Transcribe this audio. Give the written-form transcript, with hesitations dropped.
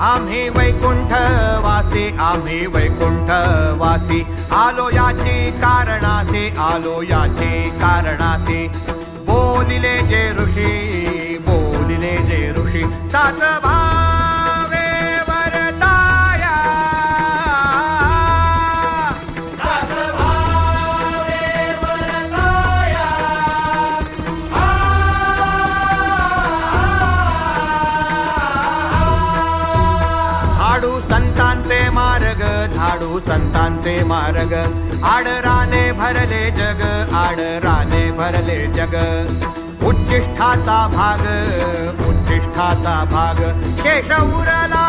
आम्ही वैकुंठ वासी, आम्ही वैकुंठ वासी, आलो याची कारणासी, आलो याची कारणासी. बोलिले जे ऋषी, बोलिले जे ऋषी, सात भावे वरताया, सात भावे वरताया. झाडू संतांचे मार्ग, झाडू संतांचे मार्ग, आडराने भरले जग, आडराने भरले जग. उच्चिष्ठाचा भाग, उच्चिष्ठाचा भाग, शेष उरला